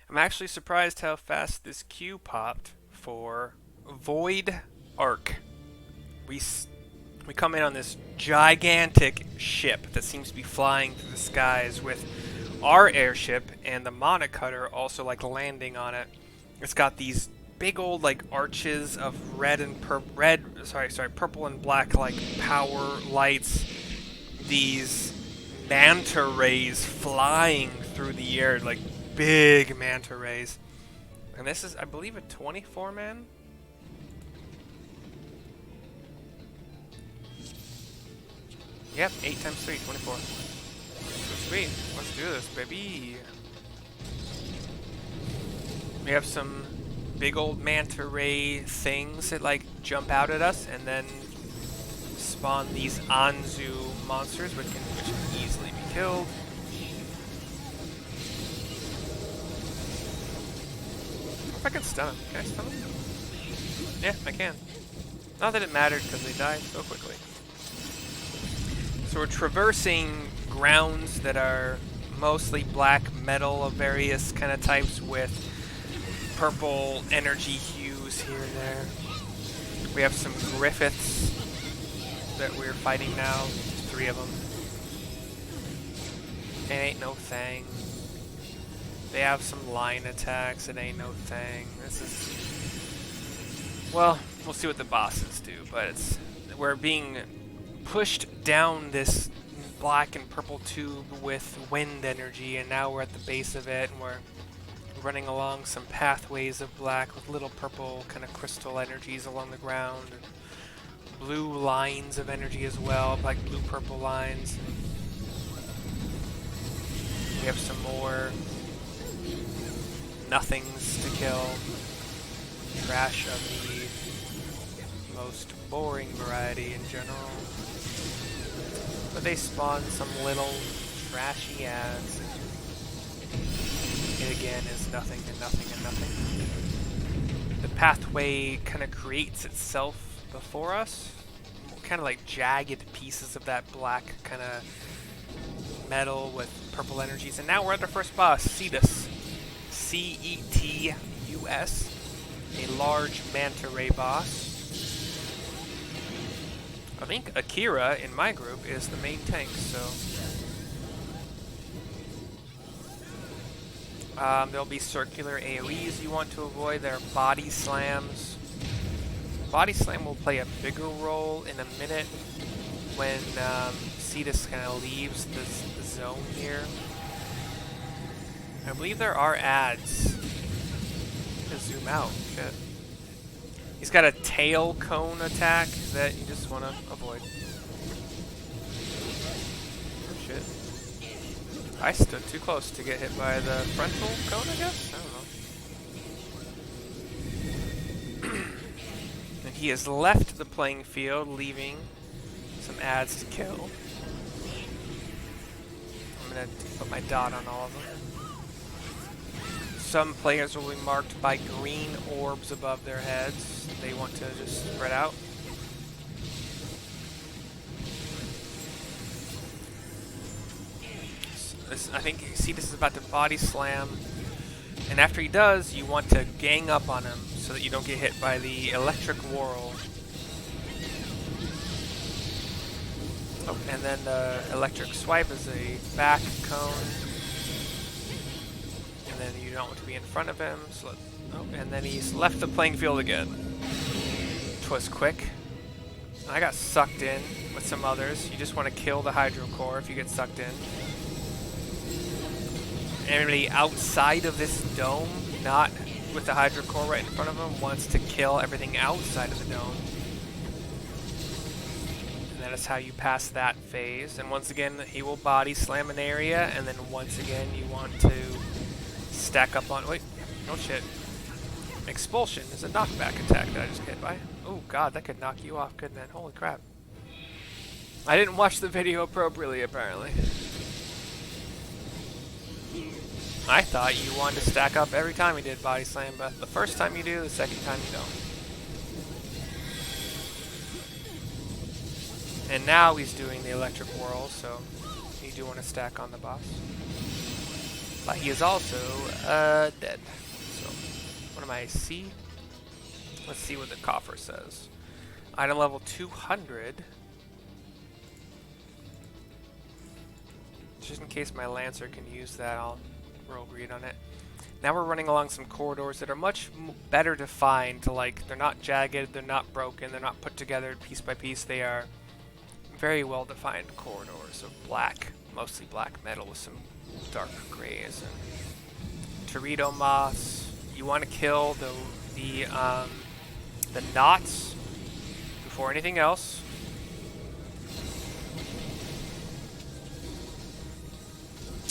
I'm actually surprised how fast this queue popped for Void Arc. We we come in on this gigantic ship that seems to be flying through the skies with our airship and the monocutter also like landing on it. It's got these big old like arches of purple and black like power lights. These manta rays flying through the air, like big manta rays. And this is, I believe, a 24 man. Yep, 8 times 3, 24. Sweet, let's do this, baby. We have some big old manta ray things that like jump out at us and then spawn these Anzu monsters which can easily be killed. If I can stun them. Can I stun them? Yeah, I can. Not that it mattered because they died so quickly. So we're traversing grounds that are mostly black metal of various kind of types with purple energy hues here and there. We have some Griffiths that we're fighting now. 3 of them. It ain't no thing. They have some line attacks. It ain't no thing. This is... Well, we'll see what the bosses do, but we're being pushed down this black and purple tube with wind energy, and now we're at the base of it, and we're running along some pathways of black with little purple kind of crystal energies along the ground, and blue lines of energy as well, like blue-purple lines. We have some more nothings to kill. Trash of the most boring variety in general. But they spawn some little trashy ads. It again is nothing and nothing and nothing. The pathway kind of creates itself before us. Kind of like jagged pieces of that black kind of metal with purple energies. And now we're at our first boss, Cetus. C-E-T-U-S. A large manta ray boss. I think Akira in my group is the main tank, so... there'll be circular AoEs you want to avoid. There are body slams. Body slam will play a bigger role in a minute when Cetus kind of leaves the zone here. I believe there are ads. To zoom out. Shit. He's got a tail cone attack that you just want to avoid. Oh shit. I stood too close to get hit by the frontal cone, I guess? I don't know. And he has left the playing field, leaving some ads to kill. I'm going to put my dot on all of them. Some players will be marked by green orbs above their heads. They want to just spread out. I think you see this is about to body slam, and after he does, you want to gang up on him so that you don't get hit by the electric whirl. Oh, and then the electric swipe is a back cone. And then you don't want to be in front of him, so and then he's left the playing field again. Twas quick. I got sucked in with some others. You just want to kill the hydro core if you get sucked in. Everybody outside of this dome, not with the hydro core right in front of him, wants to kill everything outside of the dome. And that is how you pass that phase. And once again, he will body slam an area, and then once again you want to stack up on... Wait, no shit. Expulsion is a knockback attack that I just hit by. Oh god, that could knock you off, couldn't it? Holy crap. I didn't watch the video appropriately, apparently. I thought you wanted to stack up every time you did body slam, but the first time you do, the second time you don't. And now he's doing the electric whirl, so you do want to stack on the boss. But he is also dead. So, what am I, C? Let's see what the coffer says. Item level 200. Just in case my Lancer can use that, I'll roll greed on it. Now we're running along some corridors that are much better defined. Like, they're not jagged, they're not broken, they're not put together piece by piece. They are very well defined corridors of black, mostly black metal with some dark grays and Torito moths. You want to kill the knots before anything else.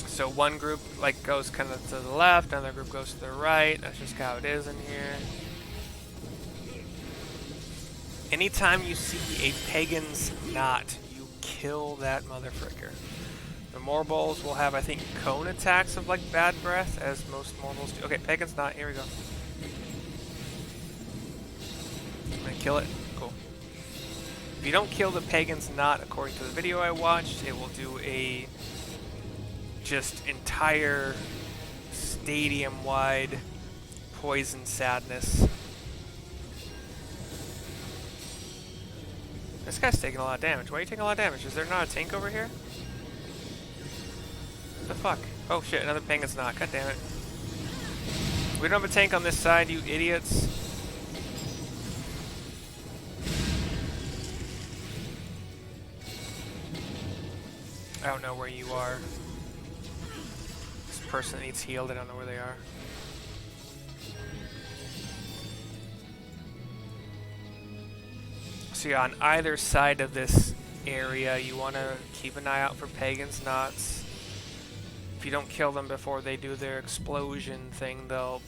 So one group like goes kind of to the left, another group goes to the right. That's just how it is in here. Anytime you see a pagan's knot, you kill that motherfricker. The Morbols will have, I think, cone attacks of like bad breath, as most Morbols do. Okay, pagan's knot, here we go. I'm gonna kill it. Cool. If you don't kill the pagan's knot, according to the video I watched, it will do a just entire stadium-wide poison sadness. This guy's taking a lot of damage. Why are you taking a lot of damage? Is there not a tank over here? What the fuck? Oh shit, another pagan's knot. God damn it. We don't have a tank on this side, you idiots. I don't know where you are. This person needs healed, I don't know where they are. So yeah, on either side of this area, you want to keep an eye out for pagan's knots. If you don't kill them before they do their explosion thing, they'll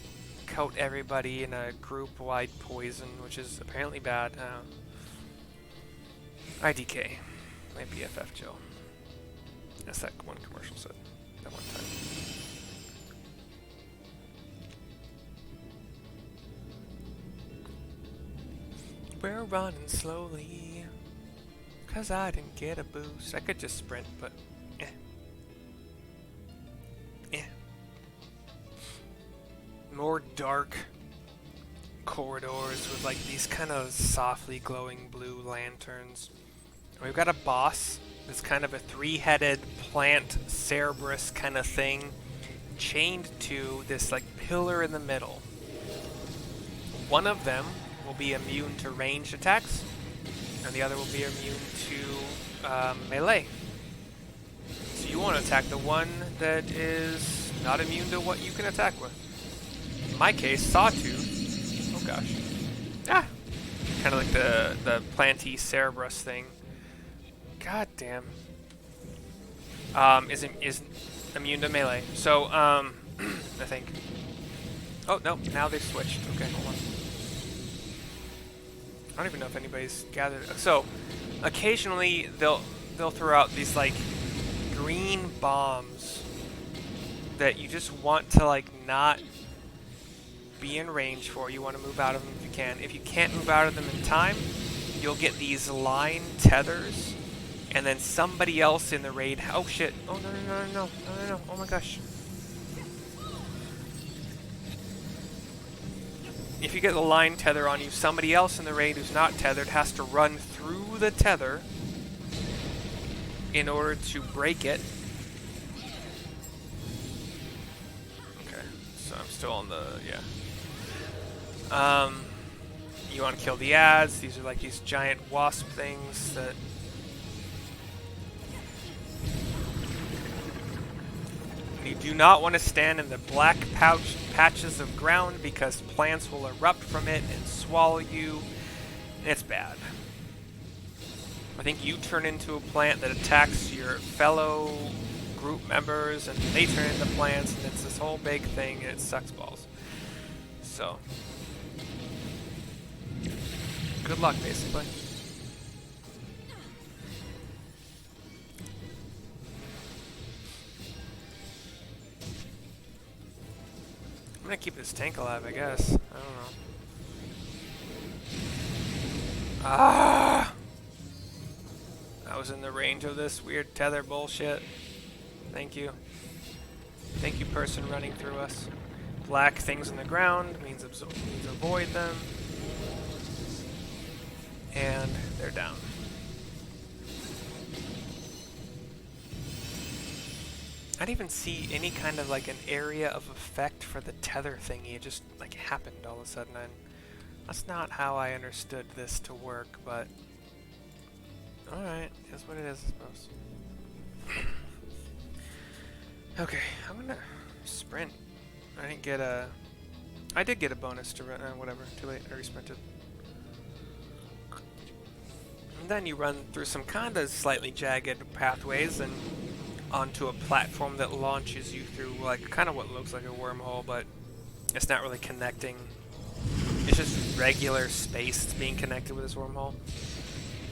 coat everybody in a group-wide poison, which is apparently bad. IDK. My BFF Joe. That's that one commercial said that one time. We're running slowly, 'cause I didn't get a boost. I could just sprint, but more dark corridors with like these kind of softly glowing blue lanterns. We've got a boss that's kind of a three-headed plant Cerberus kind of thing, chained to this like pillar in the middle. One of them will be immune to ranged attacks, and the other will be immune to melee. So you want to attack the one that is not immune to what you can attack with. In my case, Sawtooth. Oh gosh. Ah! Kind of like the planty Cerberus thing. God damn. Is immune to melee. So, I think. Oh, no, now they've switched. Okay, hold on. I don't even know if anybody's gathered. So, occasionally they'll throw out these like green bombs that you just want to like not be in range for. You want to move out of them if you can. If you can't move out of them in time, you'll get these line tethers, and then somebody else in the raid. Oh shit! Oh no! Oh my gosh! If you get the line tether on you, somebody else in the raid who's not tethered has to run through the tether in order to break it. Okay, so I'm still on the, yeah. You want to kill the ads. These are like these giant wasp things that... You do not want to stand in the black patches of ground because plants will erupt from it and swallow you. It's bad. I think you turn into a plant that attacks your fellow group members, and they turn into plants, and it's this whole big thing, and it sucks balls. So, good luck, basically. I'm gonna keep this tank alive, I guess. I don't know. Ah! I was in the range of this weird tether bullshit. Thank you. Thank you, person running through us. Black things on the ground means avoid them. And they're down. I didn't even see any kind of like an area of effect for the tether thingy. It just like happened all of a sudden. And that's not how I understood this to work, but alright, that's what it is, I suppose. Okay, I'm gonna sprint. I didn't get a... I did get a bonus to run, whatever, too late, I resprinted. And then you run through some kinda slightly jagged pathways and onto a platform that launches you through like kind of what looks like a wormhole, but it's not really connecting. It's just regular space that's being connected with this wormhole.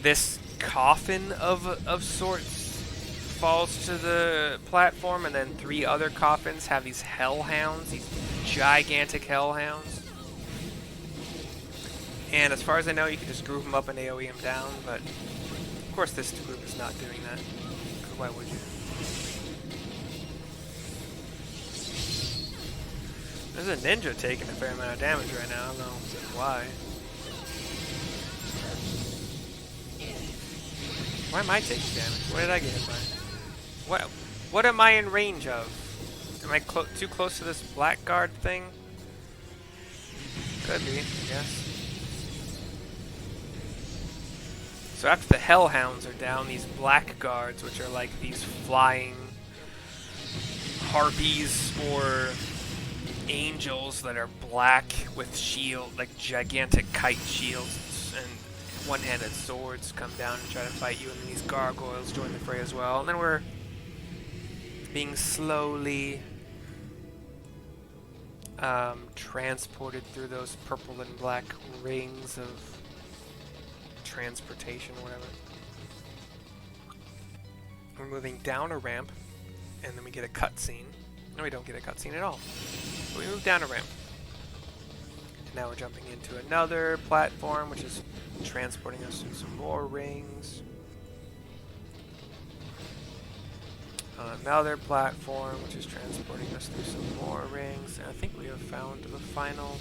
This coffin of sorts falls to the platform, and then 3 other coffins have these hellhounds, these gigantic hellhounds. And as far as I know, you can just group them up and AoE them down, but of course this group is not doing that. Because why would you? There's a ninja taking a fair amount of damage right now. I don't know why. Why am I taking damage? What did I get hit by? What am I in range of? Am I too close to this blackguard thing? Could be, I guess. So after the hellhounds are down, these blackguards, which are like these flying harpies or angels that are black with shield, like gigantic kite shields and one-handed swords, come down and try to fight you, and then these gargoyles join the fray as well. And then we're being slowly transported through those purple and black rings of transportation or whatever. We're moving down a ramp, and then we get a cutscene. No, we don't get a cutscene at all. But we move down a ramp. And now we're jumping into another platform, which is transporting us through some more rings. Another platform, which is transporting us through some more rings. And I think we have found the final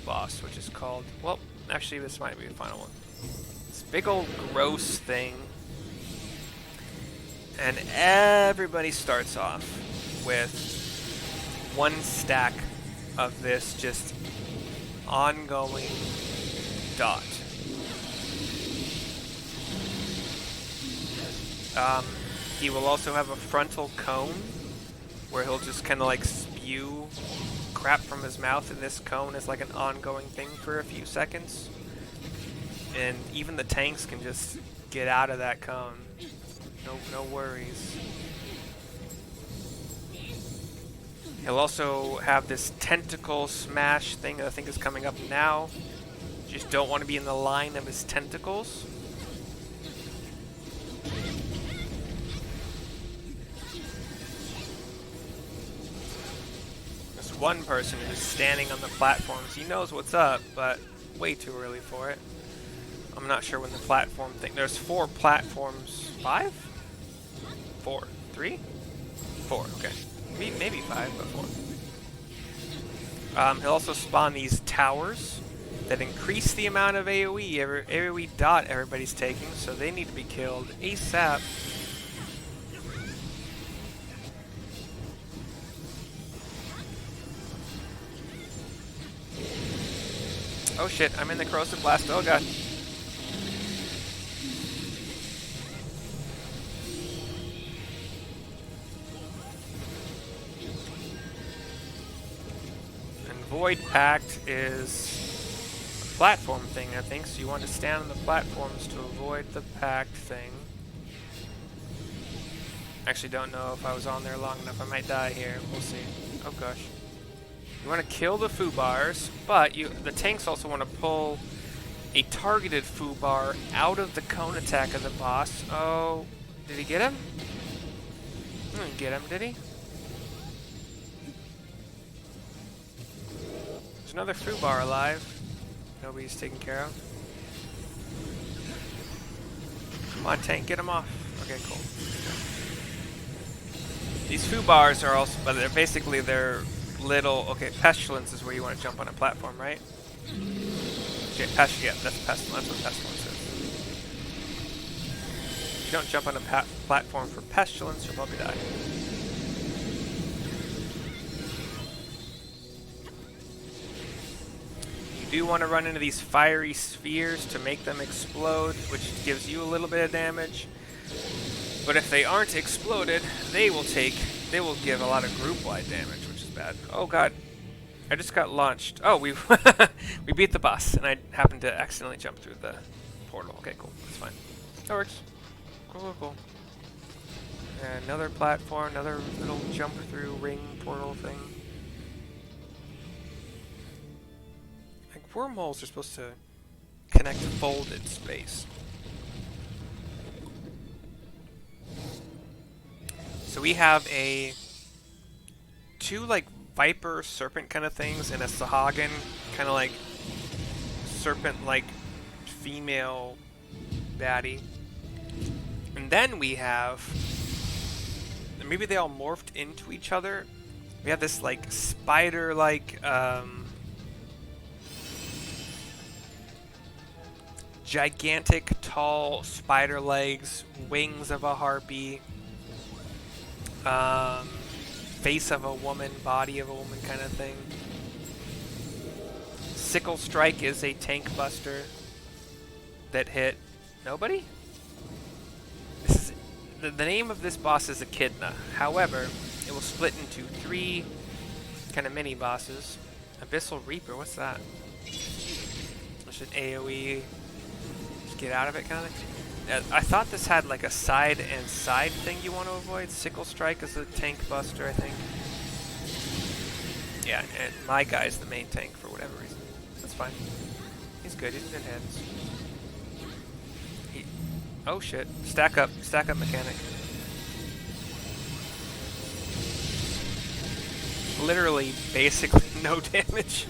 boss, which is called... Well, actually, this might be the final one. This big old gross thing. And everybody starts off with 1 stack of this just ongoing dot. He will also have a frontal cone where he'll just kind of like spew crap from his mouth, and this cone is like an ongoing thing for a few seconds. And even the tanks can just get out of that cone. No worries. He'll also have this tentacle smash thing that I think is coming up now. Just don't want to be in the line of his tentacles. There's one person who's standing on the platforms. He knows what's up, but way too early for it. I'm not sure when the platform thing... There's 4 platforms. 5? 4. 3? 4, okay. Maybe 5, but 4. He'll also spawn these towers that increase the amount of AoE, AoE dot everybody's taking, so they need to be killed ASAP. Oh shit, I'm in the corrosive blast, oh god. Void Pact is a platform thing, I think, so you want to stand on the platforms to avoid the pact thing. Actually don't know if I was on there long enough. I might die here. We'll see. Oh gosh. You want to kill the foobars, but the tanks also want to pull a targeted foobar out of the cone attack of the boss. Oh, did he get him? He didn't get him, did he? Another foobar alive. Nobody's taken care of. Come on, tank, get him off. Okay, cool. These foo bars are also, but they're basically they're little. Okay, pestilence is where you want to jump on a platform, right? Okay, yeah, that's pestilence. That's what pestilence is. If you don't jump on a platform for pestilence, you'll probably die. You do want to run into these fiery spheres to make them explode, which gives you a little bit of damage. But if they aren't exploded, they will give a lot of group-wide damage, which is bad. Oh god, I just got launched. Oh, we beat the boss, and I happened to accidentally jump through the portal. Okay, cool, that's fine. That works. Cool. And another platform, another little jump-through ring portal thing. Like wormholes are supposed to connect folded space. So we have two like viper serpent kind of things and a Sahagin kind of like serpent like female baddie. And then we have, maybe they all morphed into each other. We have this like spider like gigantic tall spider legs, wings of a harpy. Face of a woman, body of a woman kind of thing. Sickle Strike is a tank buster that hit nobody? This is, the name of this boss is Echidna. However, it will split into 3 kind of mini bosses. Abyssal Reaper, what's that? It's an AoE, just get out of it kind of thing. I thought this had like a side and side thing you want to avoid. Sickle Strike is a tank buster, I think. Yeah, and my guy's the main tank for whatever reason. That's fine. He's good, he's in good hands. Oh shit. Stack up mechanic. Literally, basically no damage.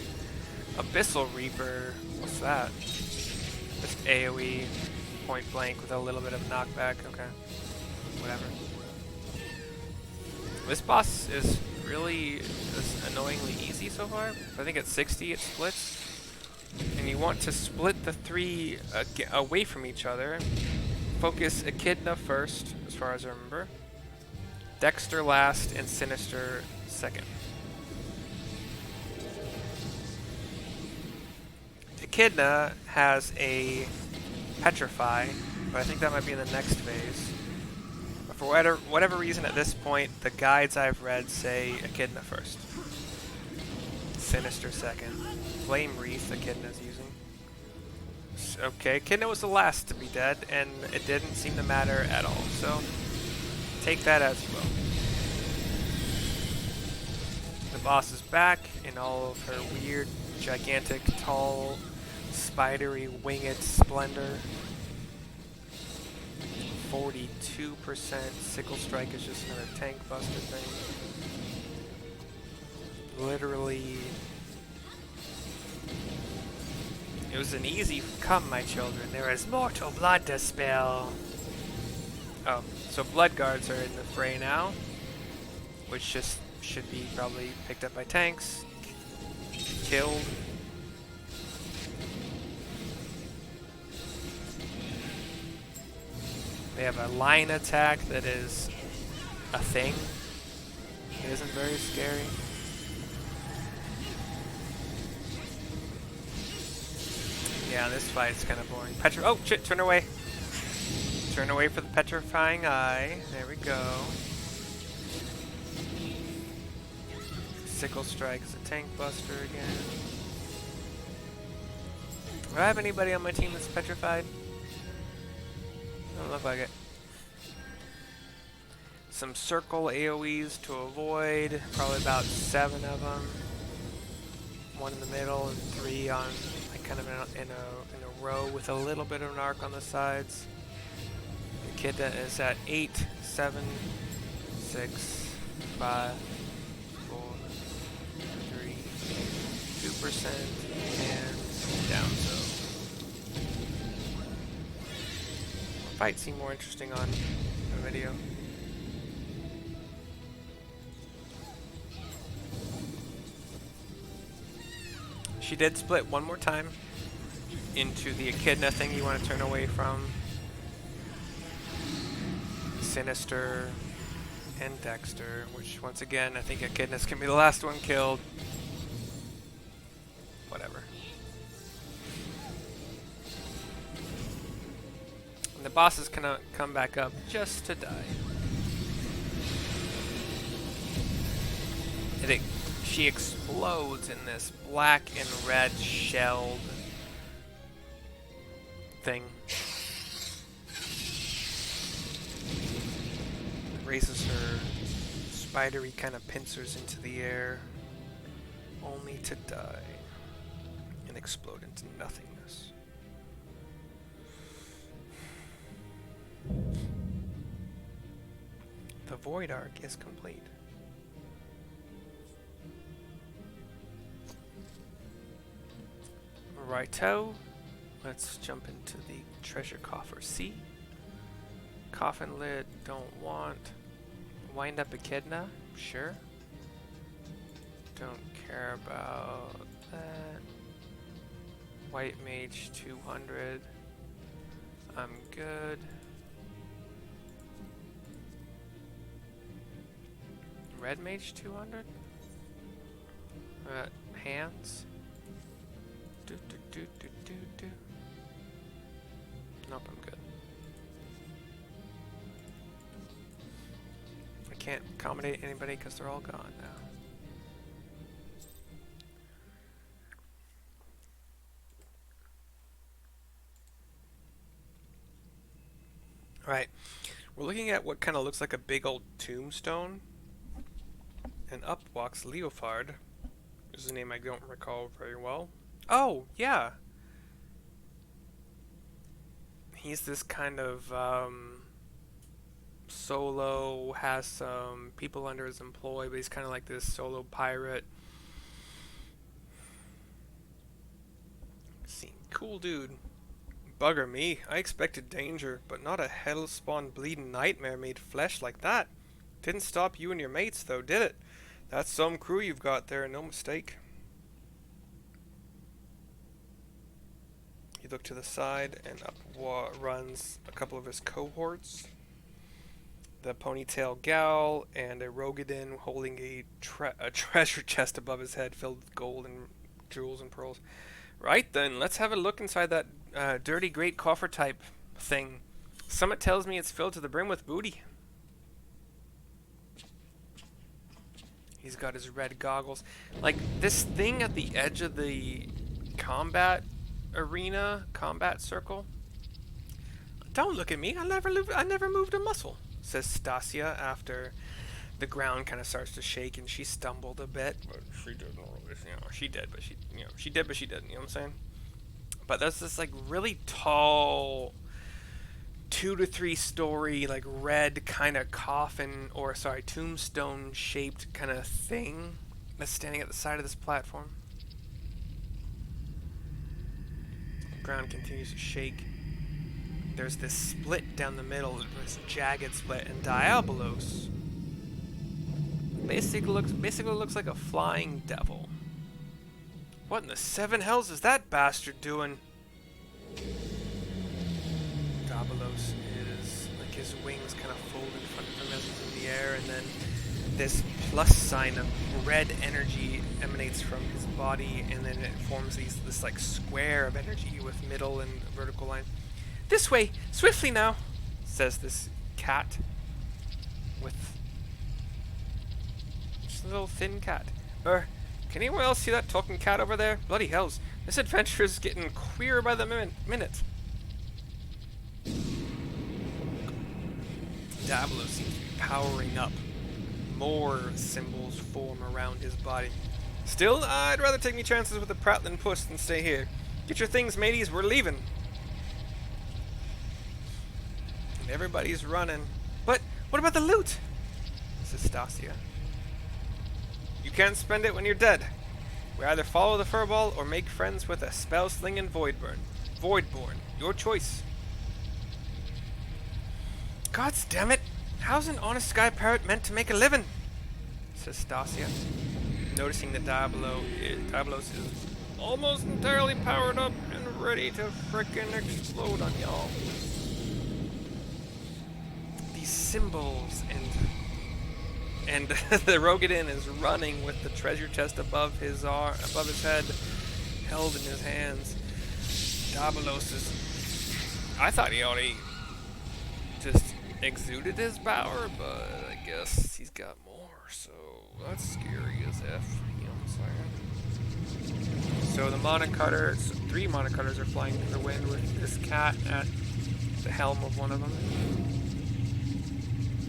Abyssal Reaper, what's that? Just AoE. Point blank with a little bit of knockback. Okay, whatever. This boss is really annoyingly easy so far. I think at 60 it splits, and you want to split the 3 away from each other. Focus Echidna first, as far as I remember. Dexter last, and Sinister second. Echidna has a Petrify, but I think that might be in the next phase. But for whatever reason at this point, the guides I've read say Echidna first. Sinister second. Flame Wreath Echidna's using. Okay, Echidna was the last to be dead, and it didn't seem to matter at all, so take that as you will. The boss is back in all of her weird, gigantic, tall, spidery winged splendor. 42%. Sickle Strike is just another tank buster thing. Literally, it was an easy come, my children. There is mortal blood to spill. Oh, so blood guards are in the fray now, which just should be probably picked up by tanks, killed. They have a line attack that is a thing. It isn't very scary. Yeah, this fight's kind of boring. Oh shit, turn away. Turn away for the petrifying eye. There we go. Sickle Strike is a tank buster again. Do I have anybody on my team that's petrified? Doesn't look like it. Some circle AoEs to avoid. Probably about 7 of them. 1 in the middle and 3 on, like, kind of in a row with a little bit of an arc on the sides. The Echidna is at 8, 7, 6, 5, 4, 3, 2%, and down so. Fight seem more interesting on the video. She did split one more time into the Echidna thing you want to turn away from. Sinister and Dexter, which once again, I think Echidna's gonna be the last one killed. Whatever. And the boss is gonna come back up just to die. She explodes in this black and red shelled thing. Raises her spidery kind of pincers into the air, only to die and explode into nothingness. The Void Arc is complete. Righto, let's jump into the treasure coffer C. Coffin lid, don't want. Wind up Echidna, sure. Don't care about that. White mage 200. I'm good. Red mage 200? Hands? Do. Nope, I'm good. I can't accommodate anybody because they're all gone now. Alright, we're looking at what kind of looks like a big old tombstone. And up walks Leofard. This is a name I don't recall very well. Oh, yeah. He's this kind of solo, has some people under his employ, but he's kind of like this solo pirate. Cool dude. Bugger me, I expected danger, but not a hell-spawned bleeding nightmare made flesh like that. Didn't stop you and your mates though, did it? That's some crew you've got there, no mistake. You look to the side, and up runs a couple of his cohorts. The ponytail gal and a Rogadin holding a treasure chest above his head filled with gold and jewels and pearls. Right then, let's have a look inside that dirty great coffer type thing. Summit tells me it's filled to the brim with booty. He's got his red goggles. Like, this thing at the edge of the combat arena, combat circle. Don't look at me, I never moved a muscle, says Stasia after the ground kind of starts to shake and she stumbled a bit. But she didn't really, she did, but she didn't, you know what I'm saying? But there's this like really tall 2 to 3 story like red kind of coffin, or sorry, tombstone shaped kind of thing that's standing at the side of this platform. The ground continues to shake. There's this split down the middle, this jagged split, and Diabolos basically looks like a flying devil. What in the 7 hells is that bastard doing? Diabolos is like his wings kind of fold in front of him as he's in the air, and then this plus sign of red energy emanates from his body, and then it forms this like square of energy with middle and vertical line. This way, swiftly now, says this cat with just a little thin cat. Can anyone else see that talking cat over there? Bloody hells, this adventure is getting queerer by the minute. Diabolos seems to be powering up. More symbols form around his body. Still, I'd rather take me chances with the prattling puss than stay here. Get your things, mateys, we're leaving. And everybody's running. But what about the loot? Says Stasia. You can't spend it when you're dead. We either follow the furball or make friends with a spell-slinging Voidborn. Your choice. Gods damn it! How's an honest sky pirate meant to make a living? Says Stasia, noticing that Diabolos is almost entirely powered up and ready to frickin' explode on y'all. These symbols and the Rogadin is running with the treasure chest above his head, held in his hands. Diabolos is. I thought he already just exuded his power, but I guess he's got more. So that's scary as F. You know what I'm saying? So the monocutters, 3 monocutters are flying in the wind with this cat at the helm of one of them.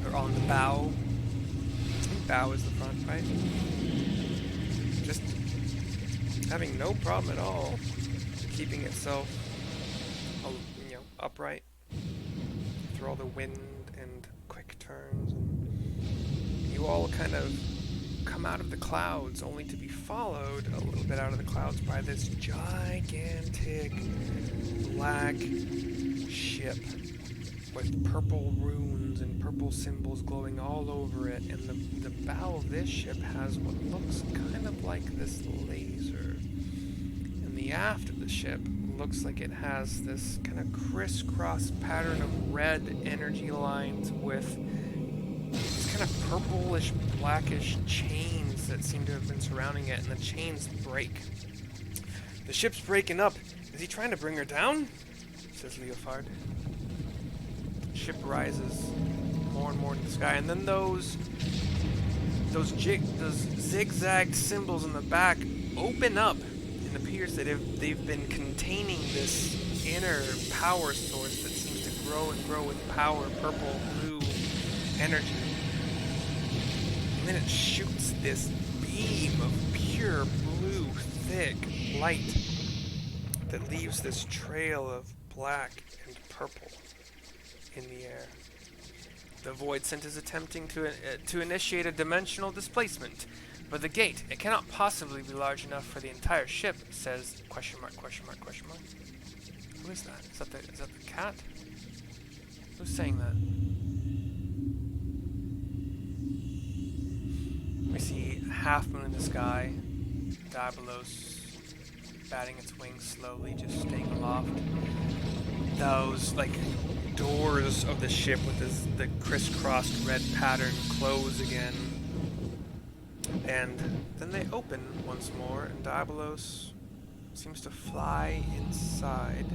Or on the bow. I think bow is the front, right? Just having no problem at all keeping itself, upright through all the wind and quick turns. And you all kind of come out of the clouds, only to be followed a little bit out of the clouds by this gigantic black ship with purple runes and purple symbols glowing all over it, and the bow of this ship has what looks kind of like this laser. And the aft of the ship looks like it has this kind of crisscross pattern of red energy lines with these kind of purplish, blackish chains that seem to have been surrounding it, and the chains break. The ship's breaking up. Is he trying to bring her down? Says Leofard. Ship rises more and more into the sky, and then those zigzagged symbols in the back open up, and appears that they've been containing this inner power source that seems to grow and grow with power, purple, blue energy. And then it shoots this beam of pure blue, thick light that leaves this trail of black and purple in the air. The Void Scent is attempting to initiate a dimensional displacement, but the gate, it cannot possibly be large enough for the entire ship, says question mark, question mark, question mark. Who is that? Is that the cat? Who's saying that? We see half moon in the sky, Diabolos batting its wings slowly, just staying aloft. Those, doors of the ship with the crisscrossed red pattern close again. And then they open once more, and Diabolos seems to fly inside.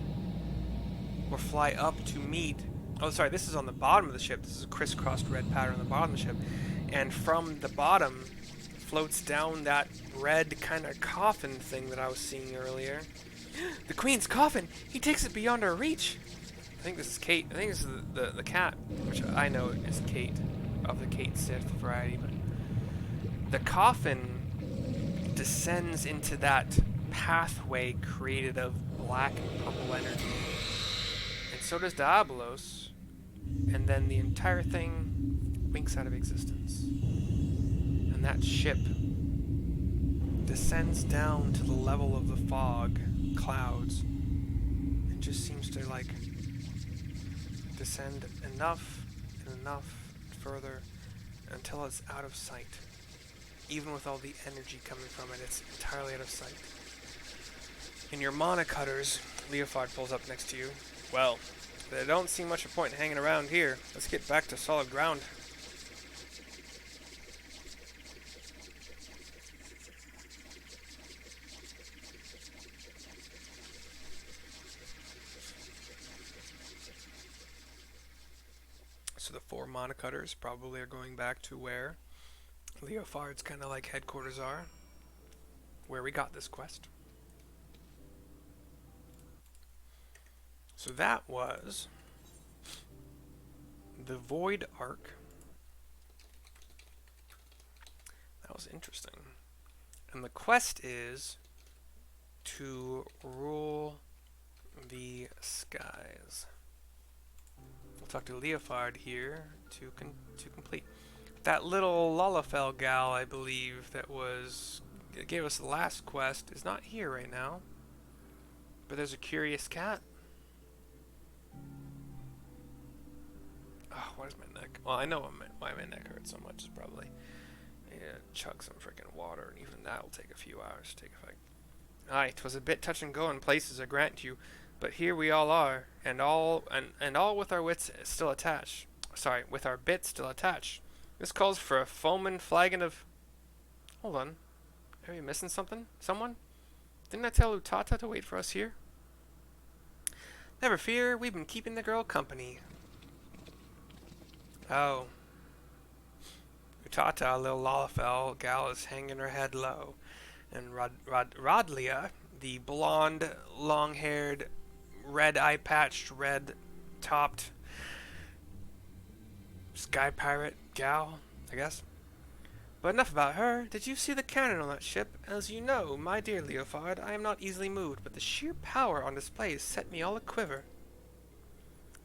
Or fly up to meet... Oh, sorry, this is on the bottom of the ship. This is a crisscrossed red pattern on the bottom of the ship. And from the bottom floats down that red kind of coffin thing that I was seeing earlier. The Queen's coffin! He takes it beyond our reach! I think this is Kate. I think this is the cat, which I know is Kate, of the Kate Sith variety. But the coffin descends into that pathway created of black and purple energy. And so does Diabolos. And then the entire thing winks out of existence. And that ship descends down to the level of the fog, clouds, and just seems to descend enough and enough further until it's out of sight. Even with all the energy coming from it, it's entirely out of sight. In your monocutters, Leofard pulls up next to you. Well, there don't seem much a point hanging around here. Let's get back to solid ground. So the 4 monocutters probably are going back to where Leofard's kind of headquarters are, where we got this quest. So that was the Void Arc. That was interesting. And the quest is to rule the skies. We'll talk to Leofard here to complete. That little Lalafell gal, I believe, that gave us the last quest, is not here right now. But there's a curious cat. Oh, why is my neck? Well, I know why my neck hurts so much. It's probably chug some freaking water, and even that'll take a few hours to take effect. Aye, 'twas a bit touch and go in places, I grant you, but here we all are, and all with our wits still attached. Sorry, with our bits still attached. This calls for a foaming flagon of. Hold on, are we missing something? Someone? Didn't I tell Utata to wait for us here? Never fear, we've been keeping the girl company. Oh. Utata, a little Lalafell gal, is hanging her head low, and Rodlia, the blonde, long-haired, red eye-patched, red-topped sky pirate gal, I guess. But enough about her. Did you see the cannon on that ship? As you know, my dear Leofard, I am not easily moved, but the sheer power on display set me all a-quiver.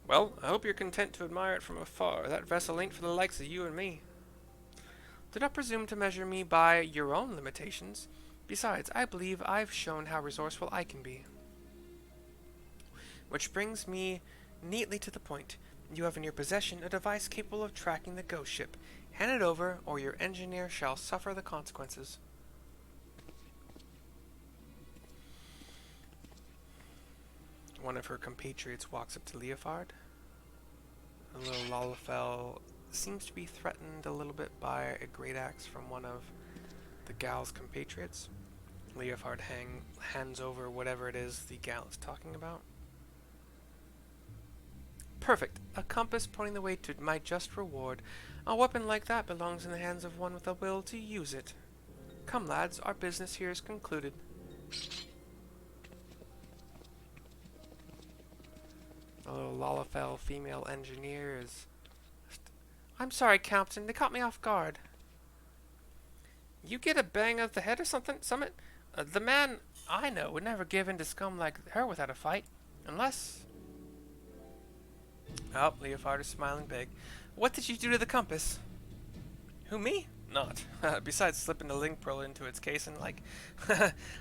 Well, I hope you're content to admire it from afar. That vessel ain't for the likes of you and me. Do not presume to measure me by your own limitations. Besides, I believe I've shown how resourceful I can be. Which brings me neatly to the point. You have in your possession a device capable of tracking the ghost ship. Hand it over, or your engineer shall suffer the consequences. One of her compatriots walks up to Leofard. A little Lalafell seems to be threatened a little bit by a great axe from one of the gal's compatriots. Leofard hands over whatever it is the gal is talking about. Perfect. A compass pointing the way to my just reward. A weapon like that belongs in the hands of one with a will to use it. Come, lads, our business here is concluded. A little Lalafell female engineer is... I'm sorry, Captain. They caught me off guard. You get a bang of the head or something? Summit? The man I know would never give in to scum like her without a fight. Unless... Oh, Leofard is smiling big. What did you do to the compass? Who, me? Not. Besides slipping the link pearl into its casing, like...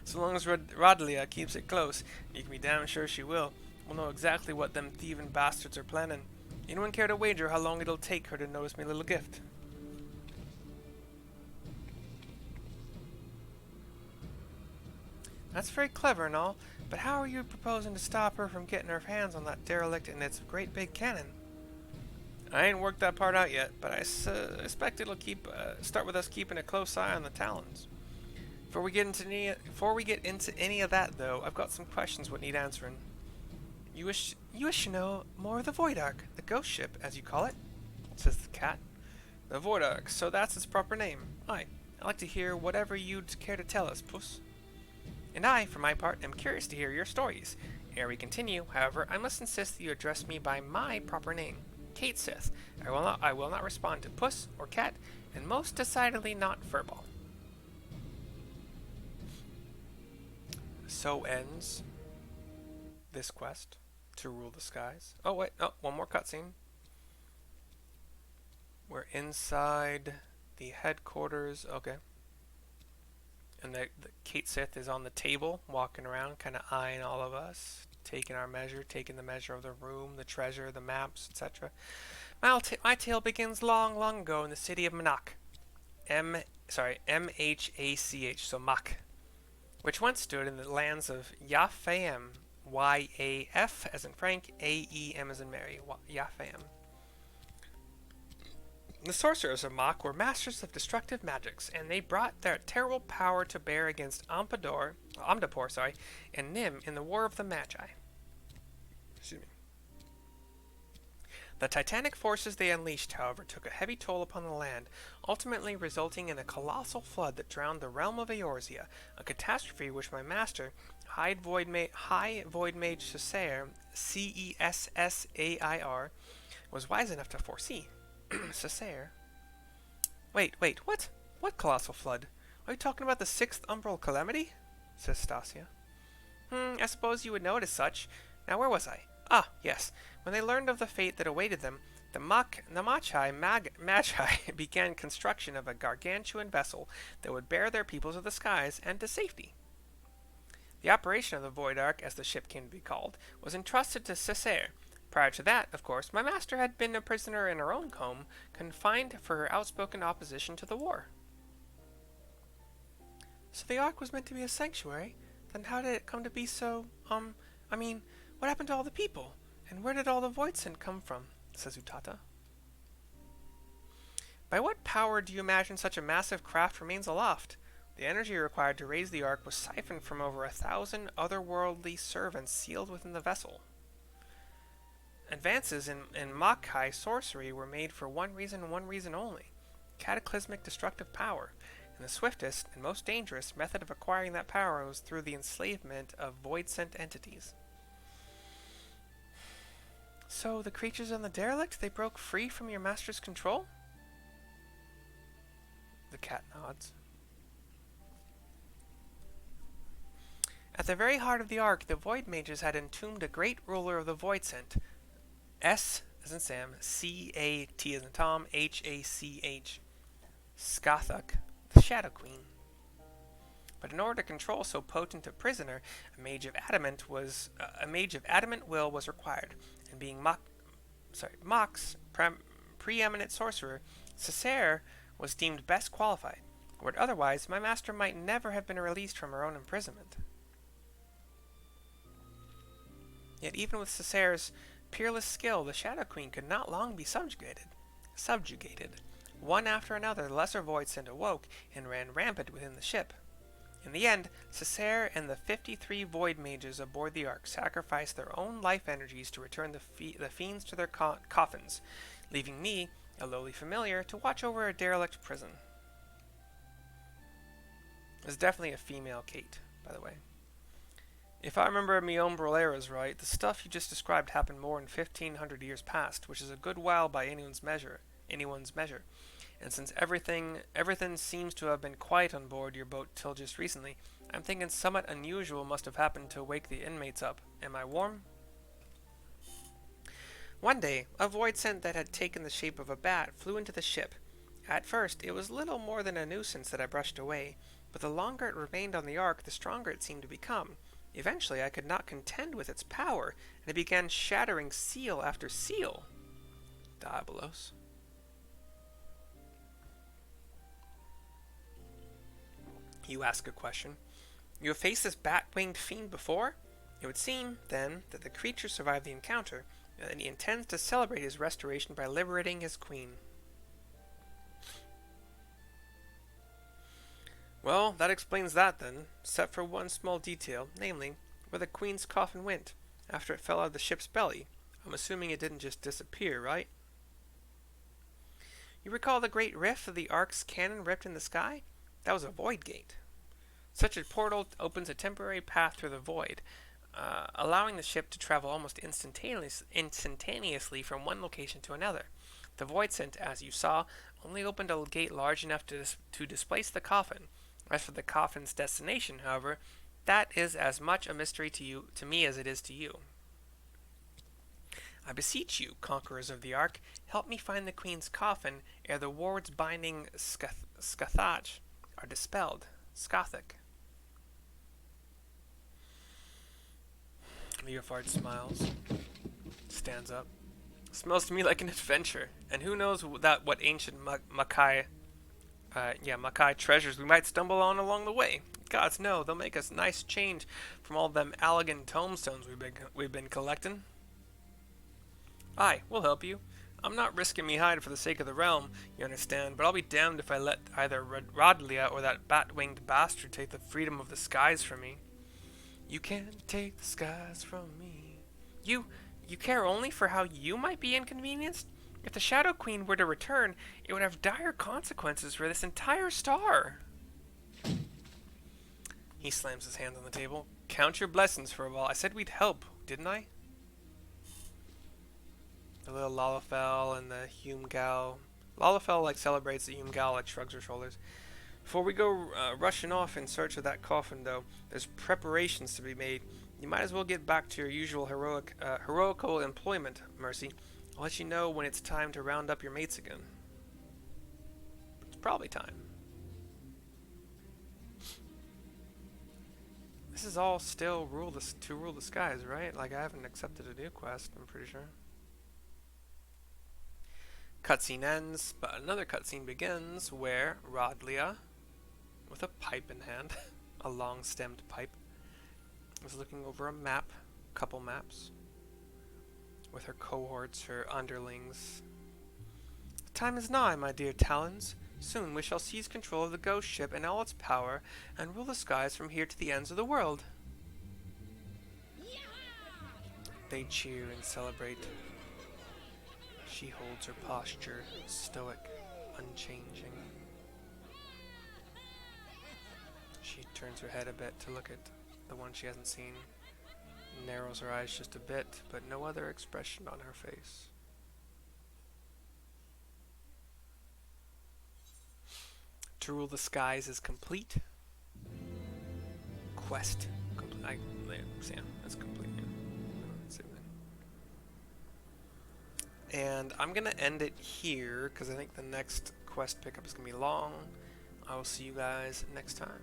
So long as Rodlia keeps it close, you can be damn sure she will. We'll know exactly what them thieving bastards are planning. Anyone care to wager how long it'll take her to notice me little gift? That's very clever and all, but how are you proposing to stop her from getting her hands on that derelict and its great big cannon? I ain't worked that part out yet, but I suspect it'll start with us keeping a close eye on the Talons. Before we get into any of that, though, I've got some questions what need answering. You wish to know more of the Void Ark, the ghost ship, as you call it, says the cat. The Void Ark, so that's its proper name. Aye, I'd like to hear whatever you'd care to tell us, Puss. And I, for my part, am curious to hear your stories. Ere we continue, however, I must insist that you address me by my proper name, Kate Sith. I will not respond to Puss or Cat, and most decidedly not Furball. So ends this quest to rule the skies. Oh wait, oh, one more cutscene. We're inside the headquarters. Okay. And the Kate Sith is on the table, walking around, kind of eyeing all of us, taking our measure, taking the measure of the room, the treasure, the maps, etc. My tale begins long, long ago in the city of Mnach. M-H-A-C-H, so Mach, which once stood in the lands of Yaphaem, Y-A-F as in Frank, A-E-M as in Mary, Yaphaem. The sorcerers of Mach were masters of destructive magics, and they brought their terrible power to bear against Omdapor, and Nim in the War of the Magi. Excuse me. The titanic forces they unleashed, however, took a heavy toll upon the land, ultimately resulting in a colossal flood that drowned the realm of Eorzea, a catastrophe which my master, High Void Mage Cessair, C-E-S-S-A-I-R, was wise enough to foresee. Cessair? Wait, what? What colossal flood? Are you talking about the 6th Umbral Calamity? Says Stasia. I suppose you would know it as such. Now where was I? Ah, yes. When they learned of the fate that awaited them, the Magi began construction of a gargantuan vessel that would bear their peoples of the skies and to safety. The operation of the Void Ark, as the ship came to be called, was entrusted to Cessair. Prior to that, of course, my master had been a prisoner in her own home, confined for her outspoken opposition to the war. So the Ark was meant to be a sanctuary? Then how did it come to be so, I mean, what happened to all the people? And where did all the void scent come from? Says Utata. By what power do you imagine such a massive craft remains aloft? The energy required to raise the ark was siphoned from over 1,000 otherworldly servants sealed within the vessel. Advances in Makai sorcery were made for one reason and one reason only: cataclysmic destructive power, and the swiftest and most dangerous method of acquiring that power was through the enslavement of void-sent entities. So the creatures on the derelict, they broke free from your master's control? The cat nods. At the very heart of the ark, the Void Mages had entombed a great ruler of the Void-sent. S as in Sam, C-A-T as in Tom, H-A-C-H. Skathuk, the Shadow Queen. But in order to control so potent a prisoner, a mage of adamant will was required, and being Mock's preeminent sorcerer, Cessair was deemed best qualified. Were otherwise, my master might never have been released from her own imprisonment. Yet even with Cessair's peerless skill, the Shadow Queen could not long be subjugated. One after another, the lesser void-sent awoke and ran rampant within the ship. In the end, Cessair and the 53 void mages aboard the ark sacrificed their own life energies to return the fiends to their coffins, leaving me, a lowly familiar, to watch over a derelict prison. It's definitely a female Kate, by the way. If I remember my own Broleras right, the stuff you just described happened more than 1,500 years past, which is a good while by anyone's measure. And since everything seems to have been quiet on board your boat till just recently, I'm thinking somewhat unusual must have happened to wake the inmates up. Am I warm? One day, a void scent that had taken the shape of a bat flew into the ship. At first, it was little more than a nuisance that I brushed away, but the longer it remained on the ark, the stronger it seemed to become. Eventually, I could not contend with its power, and it began shattering seal after seal. Diabolos. You ask a question. You have faced this bat-winged fiend before? It would seem, then, that the creature survived the encounter, and that he intends to celebrate his restoration by liberating his queen. Well, that explains that then, except for one small detail, namely, where the queen's coffin went, after it fell out of the ship's belly. I'm assuming it didn't just disappear, right? You recall the great rift of the ark's cannon ripped in the sky? That was a void gate. Such a portal opens a temporary path through the void, allowing the ship to travel almost instantaneously from one location to another. The void scent, as you saw, only opened a gate large enough to displace the coffin. As for the coffin's destination, however, that is as much a mystery to me as it is to you. I beseech you, conquerors of the Ark, help me find the Queen's coffin ere the wards binding Skathach are dispelled. Skathach. Leofard smiles, stands up. Smells to me like an adventure, and who knows what ancient Makai treasures we might stumble on along the way. Gods know, they'll make us nice change from all them Allegan tombstones we've been collecting. Aye, we'll help you. I'm not risking me hide for the sake of the realm, you understand, but I'll be damned if I let either Rodlia or that bat-winged bastard take the freedom of the skies from me. You can't take the skies from me. You care only for how you might be inconvenienced? If the Shadow Queen were to return, it would have dire consequences for this entire star. He slams his hands on the table. Count your blessings for a while. I said we'd help, didn't I? The little Lalafell and the Humegal. Lalafell celebrates the Humegal shrugs her shoulders. Before we go rushing off in search of that coffin, though, there's preparations to be made. You might as well get back to your usual heroical employment, Mercy. I'll let you know when it's time to round up your mates again. It's probably time. This is all still to rule the skies, right? I haven't accepted a new quest, I'm pretty sure. Cutscene ends, but another cutscene begins where Rodlia, with a pipe in hand, a long-stemmed pipe, is looking over a map, couple maps, with her cohorts, her underlings. The time is nigh, my dear Talons. Soon we shall seize control of the ghost ship and all its power, and rule the skies from here to the ends of the world. They cheer and celebrate. She holds her posture, stoic, unchanging. She turns her head a bit to look at the one she hasn't seen, narrows her eyes just a bit, but no other expression on her face. To rule the skies is complete. Quest complete. That's complete. Yeah. And I'm gonna end it here because I think the next quest pickup is gonna be long. I will see you guys next time.